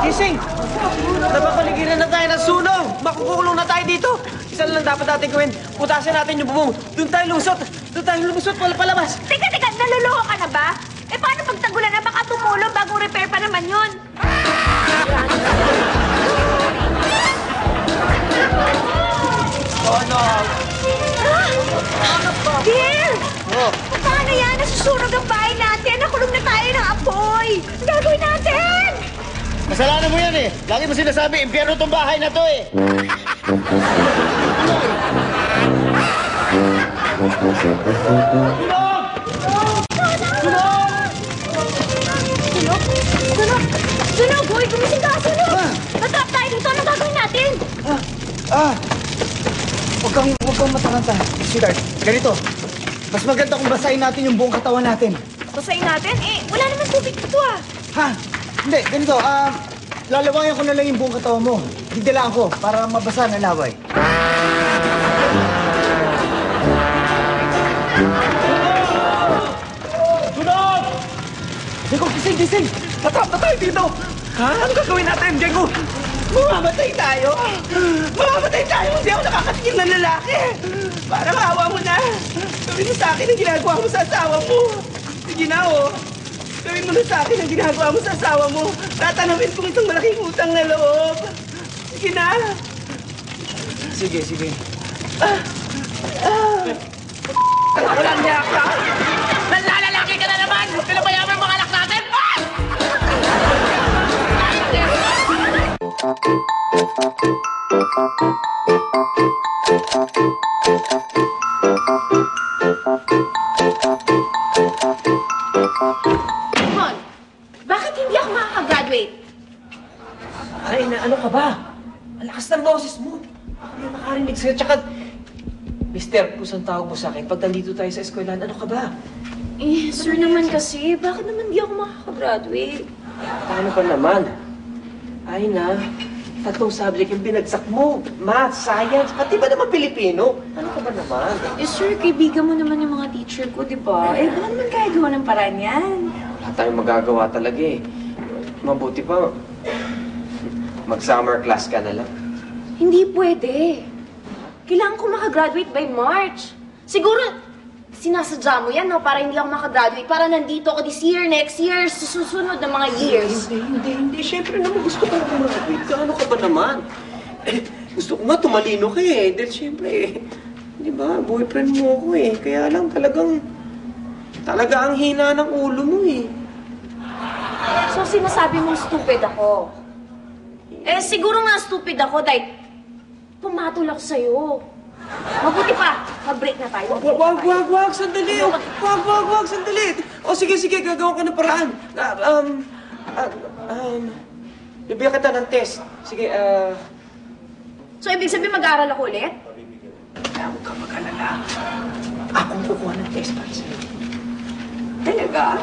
Gising! Napapaligiran na tayo ng sunog! Makukulong na tayo dito! Isa lang dapat natin gawin. Putasin natin yung bubong. Doon tayo lumusot! Doon tayo lumusot! Wala palabas! Teka, naluloko ka na ba? Eh, paano pag tagulan na baka tumulong bagong repair pa naman yun? Oh, no! Dear! Oh. Paano yan? Nasusunog ang bahay natin. Nakulong na tayo ng apoy. Ang gagawin natin? Kasalanan mo yan eh. Lagi mo sinasabi, impyerno tong bahay na to eh. Sunog! Hoy, gumising ka! Sunog! Natrap tayo dito. Anong gagawin natin? Huwag kang mataranta. Sweetheart, ganito. Mas maganda kung basahin natin yung buong katawan natin. Basahin natin? Eh, wala naman tubig dito ah. Ha? Hindi, ganito. Lalawayan ko na lang yung buong katawan mo. Didilaan ko para mabasa ng laway. Sunog! Diego, gising! Natrap na tayo dito! Ha? Ano gagawin natin, Diego? Mamamatay tayo! Mamamatay tayo! Hindi ako nakakatingin ng lalaki! Parang awa mo na! Gawin mo sa akin ang ginagawa mo sa asawa mo! Sige na, oh! Gawin mo na sa akin ang ginagawa mo sa asawa mo! Tatanawin kong isang malaking utang na loob! Sige na! Sige. Walang niya ka! Nanlalalaki ka na naman! Pinabayaan mo yung mga anak natin! Ah! Mon, bakit hindi ako makakagraduate? Ay, ano ka ba? Ang lakas ng boses mo. Ako na nakarinig sa'yo. Tsaka, Mister, pusang tawag mo sa akin. Pag nandito tayo sa eskwelahan, ano ka ba? Eh, sir naman kasi, bakit naman di ako makakagraduate? Paano pa naman? Ay na, 3 subject yung binagsak mo. Math, science, pati ba naman Pilipino? Ano ka ba naman? Eh, sir, kaibigan mo naman yung mga teacher ko, di ba? Eh, baka naman kaya gawa ng paraan yan. Wala tayong magagawa talaga eh. Mabuti pa, mag-summer class ka na lang. Hindi pwede. Kailangan ko makagraduate by March. Siguro, sinasadya mo yan, no? Para hindi ako makagraduate. Para nandito ako this year, next year, susunod na mga years. Hindi. Siyempre naman gusto ko na mag-graduate ka. Ano ka ba naman? Eh, gusto ko nga tumalino ka eh. Dahil siyempre eh, di ba, boyfriend mo ako eh. Kaya lang talaga ang hina ng ulo mo eh. So, sinasabi mong stupid ako. Eh, siguro nga stupid ako dahil pumatol ako sa'yo. Mabuti pa, mag-break na tayo. Wag, sandali. Wag, sandali. O, sige, gagawa ka ng paraan. Bibigyan kita ng test. Sige, So, ibig sabihin mag-aaral ako ulit? Huwag ka mag-alala. Akong kukuha ng test para sa'yo. Talaga?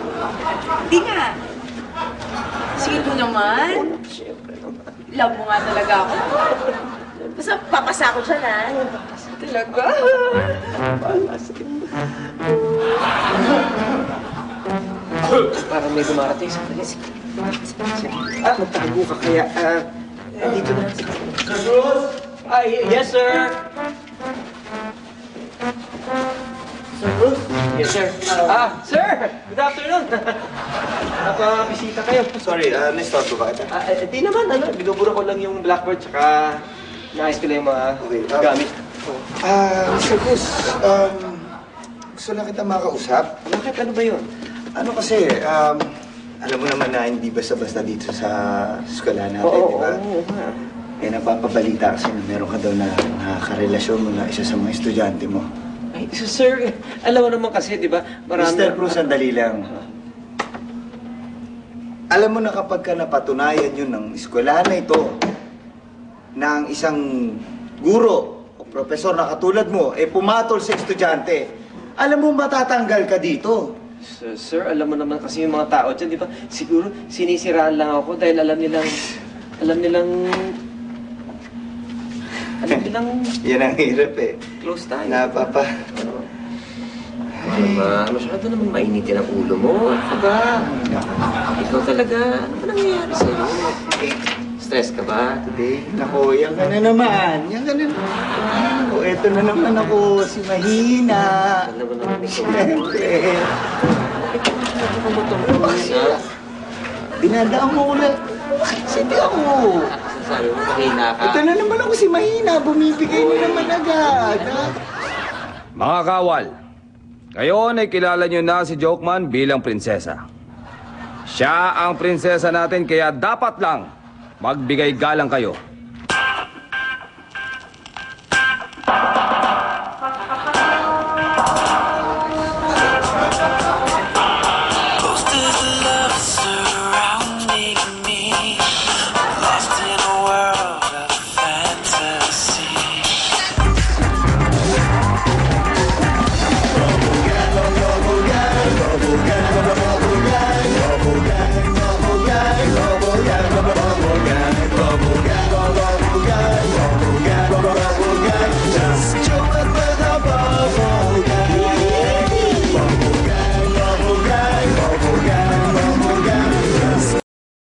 Hindi nga. Sige ko naman. Siyempre naman. Love mo nga talaga ako. Basta papasa ako dyan, ha? Talaga? Parang may dumarating. Sandali. Magtago ka kaya. Dito na. Sir Bruce? Yes, sir. Sir Bruce? Yes, sir. Sir! Good afternoon. Napabisita kayo. Sorry, na-start ko ba kita? Di naman, binubura ko lang yung Blackbird, tsaka naayos ko lang yung mga gamit. Sir Bruce, gusto lang kita makausap. Bakit? Ano ba yun? Ano kasi, alam mo naman na hindi basta-basta dito sa eskwela natin, di ba? Oo nga. Eh, napapabalita kasi na meron ka daw na nakakarelasyon mo na isa sa mga estudyante mo. Ay, sir, alam mo naman kasi, di ba? Mr. Bruce, sandali lang. Alam mo na kapag ka napatunayan yun ng eskwelahan na ito, na ang isang guro o profesor na katulad mo, pumatol sa estudyante, alam mo matatanggal ka dito. Sir, alam mo naman kasi yung mga tao dyan, di ba? Siguro sinisiraan lang ako dahil alam nilang... Yan ang hirap eh. Close tayo. Napapa... Ano ba? Masyado namang mainitin ang ulo mo. Ano ba? Ikaw talaga. Ano ba nangyayari sa'yo? Stress ka ba today? Nako, yan ka na naman. Yan ka na naman. O, eto na naman ako, si Mahina. Ano ba naman ikaw? Siyempre. Ano ka mo itong isa? Dinadaan mo ulit. Hindi ako. Sabi mo, mahina ka. Ito na naman ako si Mahina. Bumibigay na naman agad. Ha? Mga kawal, ngayon ay kilala nyo na si Jokeman bilang prinsesa. Siya ang prinsesa natin kaya dapat lang magbigay galang kayo